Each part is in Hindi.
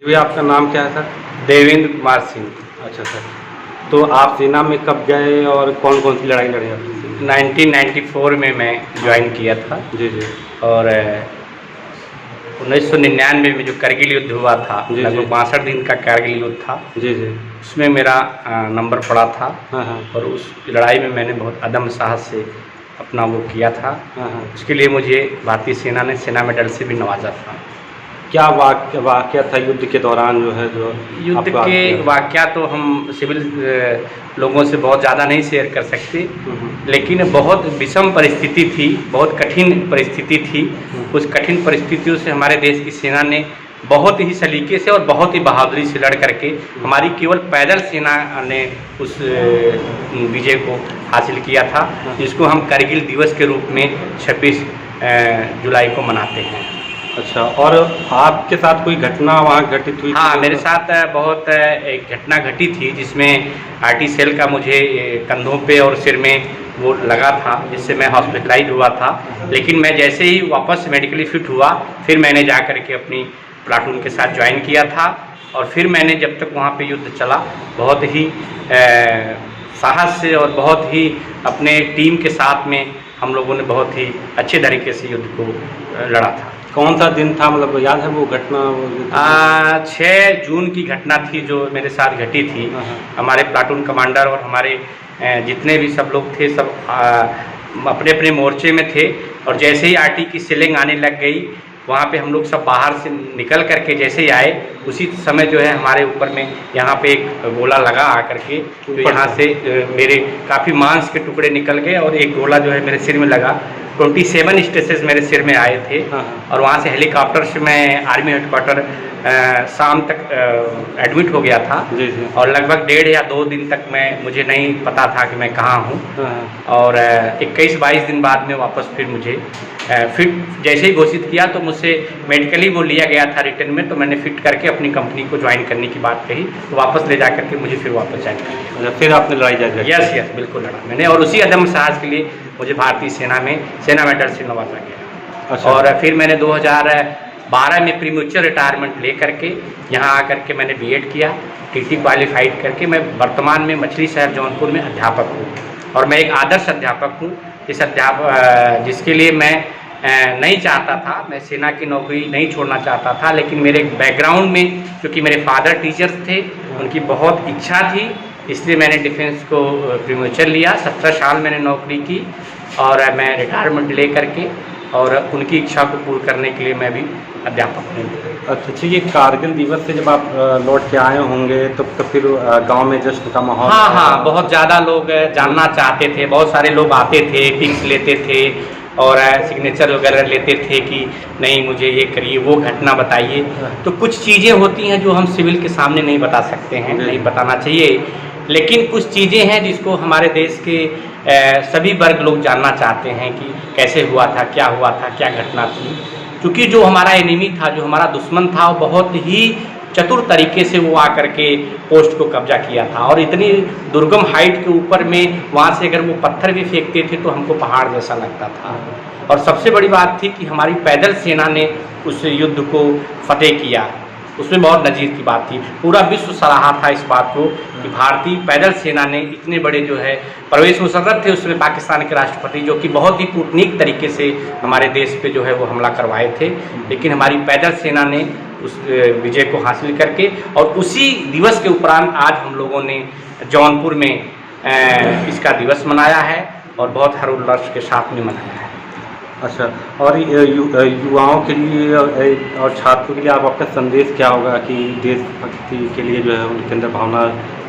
जी, आपका नाम क्या है सर? देवेंद्र कुमार सिंह। अच्छा सर, तो आप सेना में कब गए और कौन कौन सी लड़ाई लड़े आप? 1994 में मैं ज्वाइन किया था जी जी और 1999 में जो करगिल युद्ध हुआ था, जी, लगभग जी। 62 दिन का करगिल युद्ध था। जी जी। उसमें मेरा नंबर पड़ा था हाँ हाँ और उस लड़ाई में मैंने बहुत अदम्य साहस से अपना वो किया था। हाँ हाँ। उसके लिए मुझे भारतीय सेना ने सेना मेडल से भी नवाजा था। क्या वाक़या था युद्ध के दौरान जो है जो युद्ध आपको के याद है? वाक़या तो हम सिविल लोगों से बहुत ज़्यादा नहीं शेयर कर सकते, लेकिन बहुत विषम परिस्थिति थी, बहुत कठिन परिस्थिति थी। उस कठिन परिस्थितियों से हमारे देश की सेना ने बहुत ही सलीके से और बहुत ही बहादुरी से लड़ करके हमारी केवल पैदल सेना ने उस विजय को हासिल किया था, जिसको हम करगिल दिवस के रूप में 26 जुलाई को मनाते हैं। अच्छा, और आपके साथ कोई घटना वहाँ घटित हुई? हाँ, मेरे साथ बहुत एक घटना घटी थी जिसमें आरटी सेल का मुझे कंधों पे और सिर में वो लगा था, जिससे मैं हॉस्पिटलाइज हुआ था। लेकिन मैं जैसे ही वापस मेडिकली फिट हुआ, फिर मैंने जा कर के अपनी प्लाटून के साथ ज्वाइन किया था और फिर मैंने जब तक वहाँ पे युद्ध चला, बहुत ही साहस से और बहुत ही अपने टीम के साथ में हम लोगों ने बहुत ही अच्छे तरीके से युद्ध को लड़ा था। कौन सा दिन था, मतलब याद है वो घटना? 6 जून की घटना थी जो मेरे साथ घटी थी। हमारे प्लाटून कमांडर और हमारे जितने भी सब लोग थे, सब अपने अपने मोर्चे में थे और जैसे ही आरटी की सेलिंग आने लग गई, वहाँ पे हम लोग सब बाहर से निकल करके जैसे ही आए, उसी समय जो है हमारे ऊपर में यहाँ पे एक गोला लगा आकर के, तो यहाँ से मेरे काफ़ी मांस के टुकड़े निकल गए और एक गोला जो है मेरे सिर में लगा। 27 स्टेसेस मेरे सिर में आए थे और वहाँ से हेलीकॉप्टर से मैं आर्मी हेडक्वार्टर शाम तक एडमिट हो गया था। जी जी। और लगभग 1.5 या 2 दिन तक मुझे नहीं पता था कि मैं कहाँ हूँ। और 21-22 दिन बाद में वापस फिर मुझे फिट जैसे ही घोषित किया तो मुझसे मेडिकली वो लिया गया था रिटर्न में, तो मैंने फिट करके अपनी कंपनी को ज्वाइन करने की बात कही, तो वापस ले जा करके मुझे फिर वापस ज्वाइन कर लिया। फिर आपने लड़ाई जारी रखी? यस, बिल्कुल लड़ा मैंने और उसी अदम्य साहस के लिए मुझे भारतीय सेना में सेना मेडल से नवाजा गया। अच्छा। और फिर मैंने 2012 में प्रीमेच्योर रिटायरमेंट ले करके यहाँ आकर के मैंने बीएड किया, टीटी क्वालिफाइड करके मैं वर्तमान में मछली शहर जौनपुर में अध्यापक हूँ और मैं एक आदर्श अध्यापक हूँ। इस जिसके लिए मैं नहीं चाहता था, मैं सेना की नौकरी नहीं छोड़ना चाहता था, लेकिन मेरे बैकग्राउंड में क्योंकि मेरे फादर टीचर्स थे, उनकी बहुत इच्छा थी, इसलिए मैंने डिफेंस को प्रीमेच्योर लिया। 17 साल मैंने नौकरी की और मैं रिटायरमेंट ले करके और उनकी इच्छा को पूर्ण करने के लिए मैं भी अध्यापक हूँ। अच्छा, ये कारगिल दिवस से जब आप लौट के आए होंगे तो फिर गांव में जश्न का माहौल? हाँ, बहुत ज़्यादा लोग जानना चाहते थे, बहुत सारे लोग आते थे, पिक्स लेते थे और सिग्नेचर वगैरह लेते थे कि नहीं मुझे ये करिए, वो घटना बताइए। तो कुछ चीज़ें होती हैं जो हम सिविल के सामने नहीं बता सकते हैं, नहीं बताना चाहिए, लेकिन कुछ चीज़ें हैं जिसको हमारे देश के सभी वर्ग लोग जानना चाहते हैं कि कैसे हुआ था, क्या हुआ था, क्या घटना थी। क्योंकि जो हमारा एनिमी था, जो हमारा दुश्मन था, वो बहुत ही चतुर तरीके से वो आकर के पोस्ट को कब्जा किया था और इतनी दुर्गम हाइट के ऊपर में वहाँ से अगर वो पत्थर भी फेंकते थे तो हमको पहाड़ जैसा लगता था। और सबसे बड़ी बात थी कि हमारी पैदल सेना ने उस युद्ध को फतेह किया, उसमें बहुत नज़ीर की बात थी। पूरा विश्व सराहा था इस बात को कि भारतीय पैदल सेना ने इतने बड़े जो है परवेज़ मुशर्रफ थे उसमें पाकिस्तान के राष्ट्रपति, जो कि बहुत ही कूटनीतिक तरीके से हमारे देश पे जो है वो हमला करवाए थे, लेकिन हमारी पैदल सेना ने उस विजय को हासिल करके और उसी दिवस के उपरांत आज हम लोगों ने जौनपुर में इसका दिवस मनाया है और बहुत हर्षोल्लास के साथ में मनाया है। अच्छा, और युवाओं के लिए और छात्रों के लिए आपका संदेश क्या होगा कि देशभक्ति के लिए जो है उनके अंदर भावना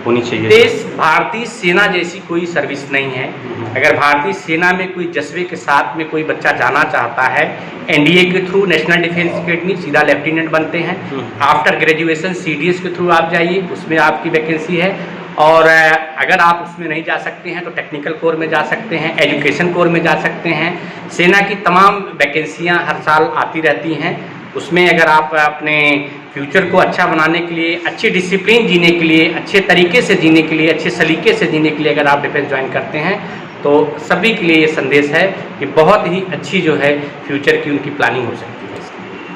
होनी चाहिए? देश भारतीय सेना जैसी कोई सर्विस नहीं है। अगर भारतीय सेना में कोई जज्बे के साथ में कोई बच्चा जाना चाहता है, एनडीए के थ्रू नेशनल डिफेंस एकेडमी सीधा लेफ्टिनेंट बनते हैं। आफ्टर ग्रेजुएशन सीडीएस के थ्रू आप जाइए, उसमें आपकी वैकेंसी है। और अगर आप उसमें नहीं जा सकते हैं तो टेक्निकल कोर में जा सकते हैं, एजुकेशन कोर में जा सकते हैं। सेना की तमाम वैकेंसियां हर साल आती रहती हैं। उसमें अगर आप अपने फ्यूचर को अच्छा बनाने के लिए, अच्छे डिसिप्लिन जीने के लिए, अच्छे तरीके से जीने के लिए, अच्छे सलीके से जीने के लिए अगर आप डिफेंस ज्वाइन करते हैं तो सभी के लिए ये संदेश है कि बहुत ही अच्छी जो है फ्यूचर की उनकी प्लानिंग हो सकती है।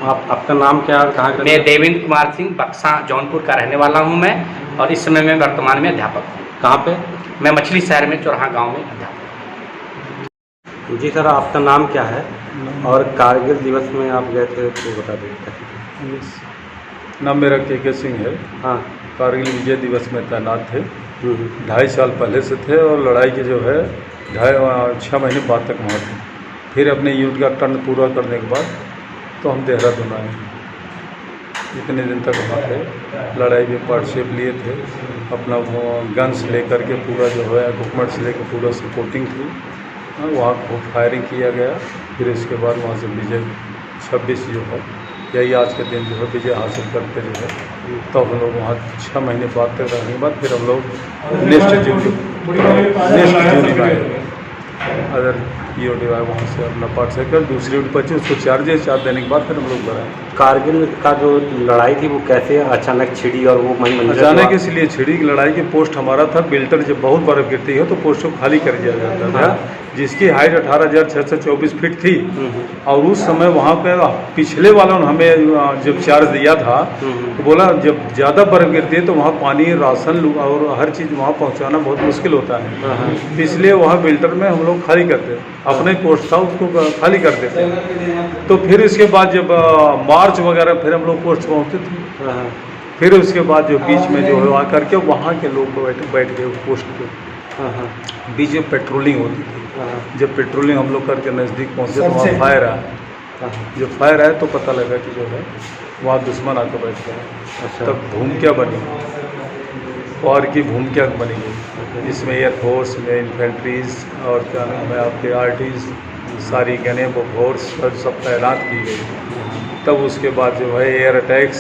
आपका नाम क्या है, कहाँ का? मैं देवेंद्र कुमार सिंह, बक्सा जौनपुर का रहने वाला हूँ मैं, और इस समय मैं वर्तमान में अध्यापक हूँ। कहाँ पे? मैं मछली शहर में चौराहा गांव में अध्यापक हूँ। जी सर, आपका नाम क्या है और कारगिल दिवस में आप गए थे तो बता दीजिए। नाम मेरा के सिंह है। हाँ। कारगिल विजय दिवस में तैनात थे। हम्म। 2.5 साल पहले से थे और लड़ाई के जो है 6 महीने बाद तक वहाँ थे। फिर अपने यूनिट का टर्न पूरा करने के बाद तो हम देहरादून आए। इतने दिन तक वहाँ थे, लड़ाई में पार्टिसिपेट लिए थे। अपना वो गन्स लेकर के पूरा जो है इक्विपमेंट्स लेकर पूरा सपोर्टिंग थी। वहाँ खूब फायरिंग किया गया। फिर इसके बाद वहाँ से विजय 26 जो है यही आज के दिन जो है विजय हासिल करके जो है तो हम लोग वहाँ 6 महीने बाद तक रहने के बाद फिर हम लोग नेक्स्ट जून में आए। अदर यूनिट आए वहाँ से अपना पार्टिसिपेट कर दूसरी यूनिट बची, उसको चार्जेस देने के बाद फिर हम लोग बढ़ाए। कारगिल का जो लड़ाई थी वो कैसे अचानक छिड़ी और वो मंजर अचानक इसलिए छिड़ी लड़ाई की पोस्ट हमारा था बिल्टर। जब बहुत बर्फ गिरती है तो पोस्ट को खाली कर दिया जाता था। हाँ। जिसकी हाइट 18,624 फीट थी और उस समय वहाँ पे पिछले वालों ने हमें जब चार्ज दिया था तो बोला जब ज़्यादा बर्फ गिरती है तो वहाँ पानी, राशन और हर चीज़ वहाँ पहुँचाना बहुत मुश्किल होता है। इसलिए वहाँ बिल्टर में हम लोग खाली करते, अपने पोस्ट था उसको खाली कर देते। तो फिर इसके बाद जब मार्च वगैरह फिर हम लोग पोस्ट पहुँचते थे। फिर उसके बाद जो बीच में जो है आकर के वहाँ के लोग बैठ गए पोस्ट पे। बीच में पेट्रोलिंग होती थी। जब पेट्रोलिंग हम लोग करके नज़दीक पहुँचे तो वहाँ फायर आया। जब फायर आया तो पता लगा कि जो है वहाँ दुश्मन आकर बैठ गया। तब भूमिका बनी, और की भूमिका बनी गई। इसमें एयरफोर्स में इन्फेंट्रीज और क्या नाम है आपके आर्टिस सारी गने वो फोर्स सब तैनात की गई। तब उसके बाद जो है एयर अटैक्स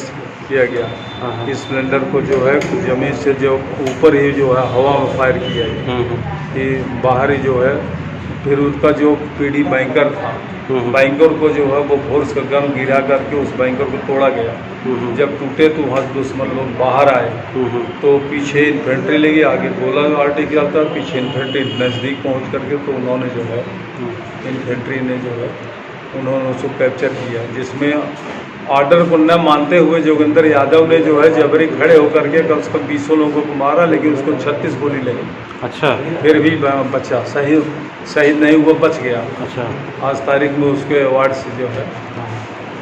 किया गया। स्प्लेंडर को जो है ज़मीन से जो ऊपर ही जो है हवा में फायर किया गया कि बाहर ही जो है। फिर उसका जो पीडी बैंकर था, बैंकर को जो है वो फोर्स का गन गिरा करके उस बैंकर को तोड़ा गया। जब टूटे तो वहाँ दुश्मन लोग बाहर आए तो पीछे इन्फेंट्री लगी, आगे गोला आर्टिक था, पीछे इन्फेंट्री नज़दीक पहुँच करके तो उन्होंने जो है इन्फेंट्री ने जो है उन्होंने उसको कैप्चर किया। जिसमें ऑर्डर को न मानते हुए जोगिंदर यादव ने जो है जबरी खड़े होकर के कम से कम 20 लोगों को मारा, लेकिन उसको 36 गोली लगी। अच्छा। फिर भी बचा, शहीद नहीं हुआ, बच गया। अच्छा। आज तारीख में उसके अवार्ड से जो है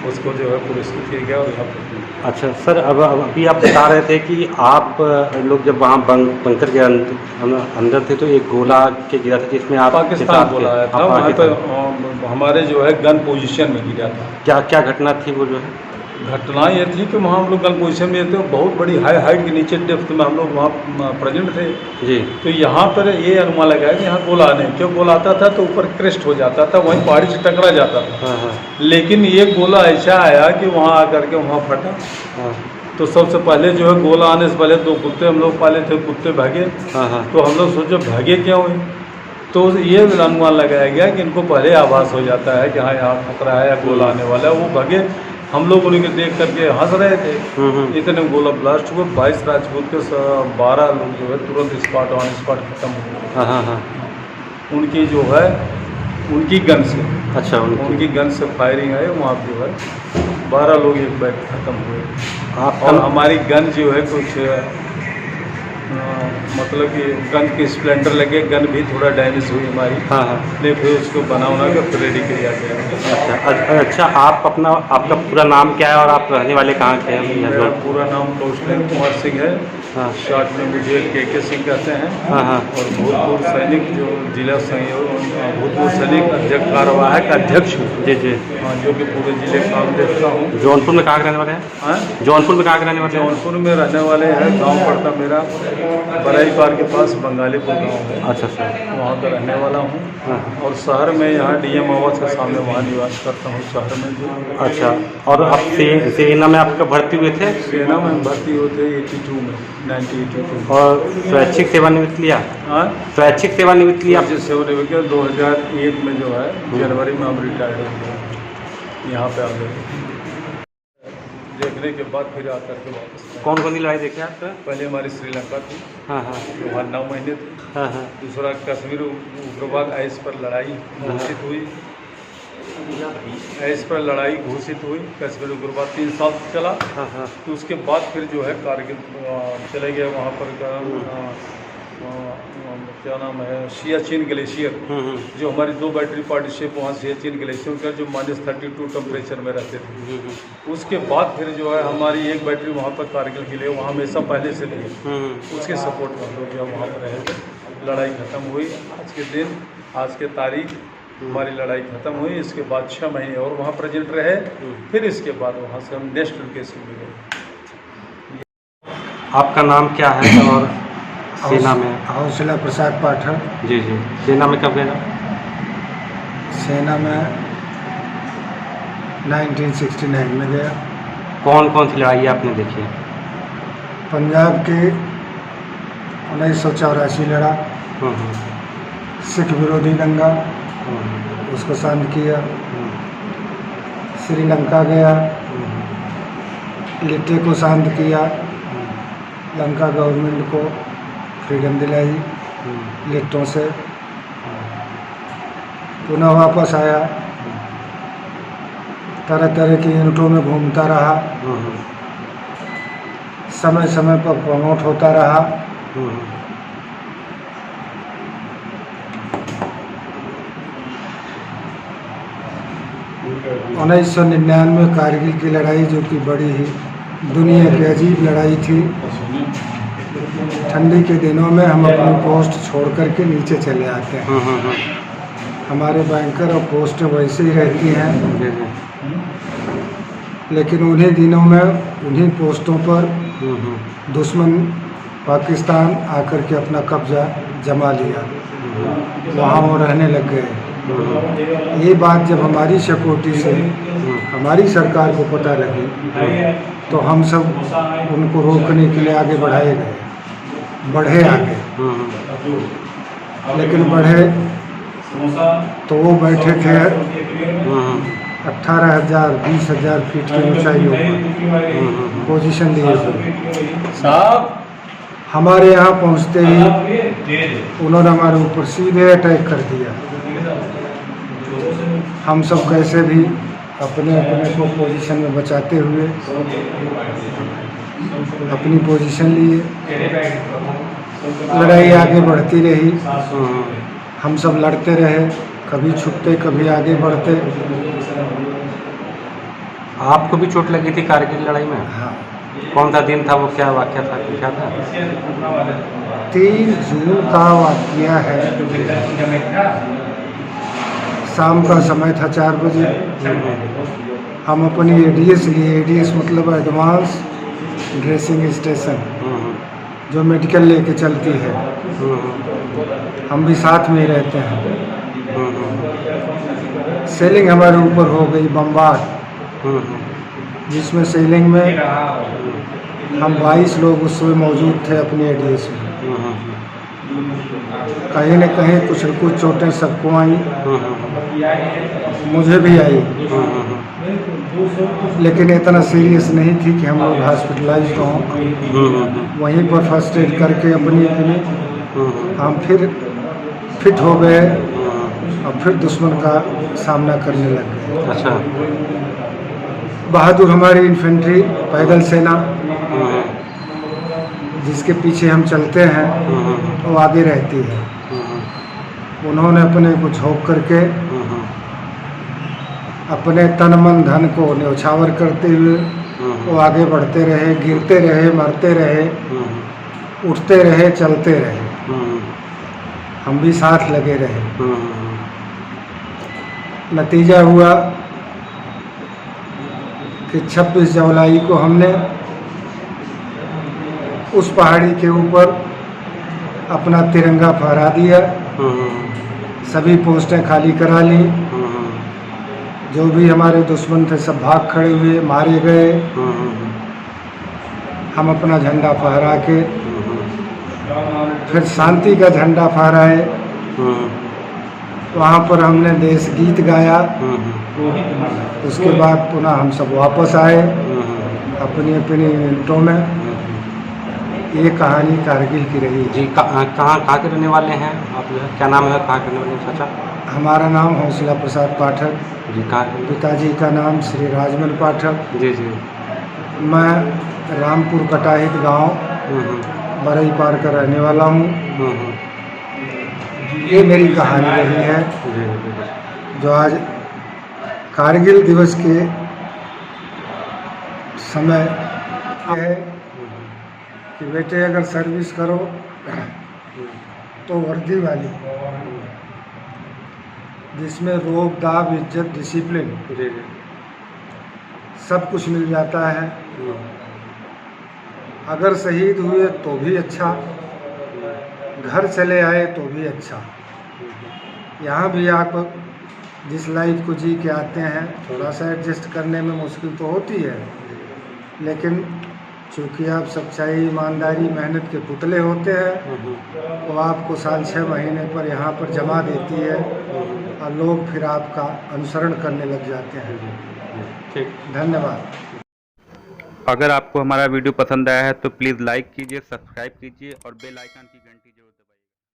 उसको जो है पुरस्कृत किया गया। और यहाँ पर अच्छा सर, अब अभी आप बता रहे थे कि आप लोग जब वहाँ बंकर के अंदर थे तो एक गोला के गिरा था जिसमें आप पाकिस्तान गोला आया था। वहाँ पर हमारे जो है गन पोजीशन में गिरा था। क्या क्या घटना थी वो जो है? घटना ये थी कि वहाँ हम लोग गन पोजीशन में थे, बहुत बड़ी हाइट के नीचे डेप्थ में हम लोग वहाँ प्रेजेंट थे जी। तो यहाँ पर ये अनुमान लगाया कि यहाँ गोला आने क्यों गोला आता था तो ऊपर क्रेस्ट हो जाता था, वहीं पहाड़ी से टकरा जाता था। लेकिन ये गोला ऐसा आया कि वहाँ आकर के वहाँ फटा। तो सबसे पहले जो है गोला आने से पहले 2 कुत्ते हम लोग पाले थे, कुत्ते भागे। तो हम लोग सोचे भागे क्यों हुए, तो ये अनुमान लगाया गया कि इनको पहले आभास हो जाता है कि हाँ यहाँ खतरा है या गोला आने वाला है। वो भागे, हम लोग उन्हें देख करके हंस रहे थे। इतने गोला ब्लास्ट हुए, 22 राजपूत के 12 लोग जो है तुरंत स्पॉट ऑन स्पॉट खत्म हो गए। उनकी जो है उनकी गन से। अच्छा। उनकी गन से फायरिंग आई, वहाँ जो है 12 लोग एक बैग खत्म हुए। और हमारी गन जो है कुछ मतलब कि गन के स्प्लेंडर लगे, गन भी थोड़ा डैमेज हुई हमारी। लेकिन फिर उसको बना के फिर रेडी किया गया। अच्छा, आपका पूरा नाम क्या है और आप रहने वाले कहाँ के हैं? मेरा पूरा नाम कौशलेंद्र कुमार सिंह है। शॉर्ट में मुझे के सिंह कहते हैं। और भूतपूर्व सैनिक जो जिला भूतपूर्व सैनिक अध्यक्ष कार्यवाहक अध्यक्ष हूँ। जी जी। जो कि पूरे जिले का काम देखता हूँ। जौनपुर में कहाँ के रहने वाले हैं? जौनपुर में कहाँ के रहने वाले हैं? जौनपुर में रहने वाले हैं। गाँव पड़ता मेरा बड़ाई पार के पास बंगालीपुर गाँव है। अच्छा सर। वहाँ का रहने वाला हूँ। और शहर में यहाँ DM आवास के सामने वहाँ निवास करता हूँ शहर में जो। अच्छा। और आप सेना में आपका भर्ती हुए थे? सेना में भर्ती हुए थे 82 में, 1982। और स्वैच्छिक सेवानिवृत्त लिया? स्वैच्छिक सेवानिवृत्त लिया? सेवानिवृत्त 2001 में जो है जनवरी में हम रिटायर्ड हो गए। यहाँ पे आ गए देखने के बाद फिर आकर के वापस। कौन सी लड़ाई देखे आप? पहले हमारी श्रीलंका थी। वहाँ 9 महीने थे। दूसरा कश्मीर उग्रवाद आइस पर लड़ाई घोषित हुई। इस पर लड़ाई घोषित हुई। कश्मीर उग्रवाद 3 साल चला। हाँ हाँ। तो उसके बाद फिर जो है कारगिल चले गए वहाँ पर क्या नाम है, सियाचिन ग्लेशियर, जो हमारी 2 बैटरी पार्टनरशिप वहाँ सियाचिन ग्लेशियर का जो -32 टेम्परेचर में रहते थे। उसके बाद फिर जो है हमारी 1 बैटरी वहाँ पर कारगिल के लिए वहाँ हमेशा पहले से रही, उसके सपोर्ट में हम लोग जो वहाँ पर रहे थे। लड़ाई ख़त्म हुई आज के दिन, आज के तारीख हमारी लड़ाई ख़त्म हुई। इसके बाद 6 महीने और वहाँ प्रेजेंट रहे। फिर इसके बाद वहाँ से हम नेक्स्ट लोकेशन में गए। आपका नाम क्या है और सेना में? हौसला प्रसाद पाठक। जी जी। सेना में कब गए? सेना में 1969 में गया। कौन कौन सी लड़ाई आपने देखी? पंजाब की 1984 लड़ा, सिख विरोधी दंगा, उसको शांत किया। श्रीलंका गया, लिट्टे को शांत किया, लंका गवर्नमेंट को फ्रीडम दिलाई लिट्टों से। पुनः वापस आया, तरह तरह की यूनिटों में घूमता रहा, समय समय पर प्रमोट होता रहा। 1999 कारगिल की लड़ाई, जो कि बड़ी ही दुनिया की अजीब लड़ाई थी। ठंडी के दिनों में हम अपनी पोस्ट छोड़ कर के नीचे चले आते हैं। हमारे बैंकर और पोस्टें वैसे ही रहती हैं, लेकिन उन्हीं दिनों में उन्हीं पोस्टों पर दुश्मन पाकिस्तान आकर के अपना कब्जा जमा लिया, वहाँ वो रहने लग गए। ये बात जब हमारी सिक्योरिटी से हमारी सरकार को पता लगी, तो हम सब उनको रोकने के लिए आगे बढ़े आगे। लेकिन बढ़े तो वो बैठे थे 18,000 20,000 फीट की ऊंचाइयों पर पोजीशन लिए हुए। साहब हमारे यहाँ पहुँचते ही उन्होंने हमारे ऊपर सीधे अटैक कर दिया। हम सब कैसे भी अपने अपने को पोजीशन में बचाते हुए अपनी पोजीशन लिए, लड़ाई आगे बढ़ती रही। हम सब लड़ते रहे, कभी छुपते कभी आगे बढ़ते। आपको भी चोट लगी थी कारगिल लड़ाई में? हाँ। कौन सा दिन था वो, क्या वाक़या था, क्या था? 3 जून का वाक़या है। शाम का समय था 4 बजे। हम अपनी एडीएस लिए, एडीएस मतलब एडवांस ड्रेसिंग स्टेशन, जो मेडिकल लेके चलती है, हम भी साथ में ही रहते हैं। सेलिंग हमारे ऊपर हो गई बमबार, जिसमें सेलिंग में हम 22 लोग उस समय मौजूद थे अपनी एडीएस में। कहीं न कहीं कुछ न कुछ चोटें सबको आई, मुझे भी आई, लेकिन इतना सीरियस नहीं थी कि हम लोग हॉस्पिटलाइज हों। वहीं पर फर्स्ट एड करके अपनी हम फिर फिट हो गए और फिर दुश्मन का सामना करने लग गए। अच्छा। बहादुर हमारी इन्फेंट्री पैदल सेना, जिसके पीछे हम चलते हैं, वो आगे रहती है। उन्होंने अपने को झोंक करके अपने तन मन धन को न्यौछावर करते हुए वो आगे बढ़ते रहे, गिरते रहे, मरते रहे, उठते रहे, चलते रहे। हम भी साथ लगे रहे। नतीजा हुआ कि 26 जुलाई को हमने उस पहाड़ी के ऊपर अपना तिरंगा फहरा दिया। सभी पोस्टें खाली करा ली। जो भी हमारे दुश्मन थे सब भाग खड़े हुए, मारे गए। हम अपना झंडा फहरा के फिर शांति का झंडा फहराए। वहाँ पर हमने देश गीत गाया। उसके बाद पुनः हम सब वापस आए अपनी अपनी यूनिटों में। ये कहानी कारगिल की रही। जी, कहाँ के रहने वाले हैं आप? क्या नाम है, कहाँ के रहने वाले हैं चाचा? हमारा नाम हौसला प्रसाद पाठक, जी कहाँ? पिताजी का नाम श्री राजमल पाठक। जी जी। मैं रामपुर कटाहित गांव बरई पार का रहने वाला हूँ। ये मेरी कहानी रही है जी जी। जो आज कारगिल दिवस के समय है कि बेटे अगर सर्विस करो तो वर्दी वाली, जिसमें रोब दाब इज्जत डिसिप्लिन जी जी। सब कुछ मिल जाता है। अगर शहीद हुए तो भी अच्छा, घर चले आए तो भी अच्छा। यहाँ भी आप जिस लाइफ को जी के आते हैं थोड़ा सा एडजस्ट करने में मुश्किल तो होती है, लेकिन चूँकि आप सच्चाई, ईमानदारी, मेहनत के पुतले होते हैं, वो आपको साल 6 महीने पर यहाँ पर जमा देती है और लोग फिर आपका अनुसरण करने लग जाते हैं। ठीक। धन्यवाद। अगर आपको हमारा वीडियो पसंद आया है तो प्लीज़ लाइक कीजिए, सब्सक्राइब कीजिए और बेल आइकन की घंटी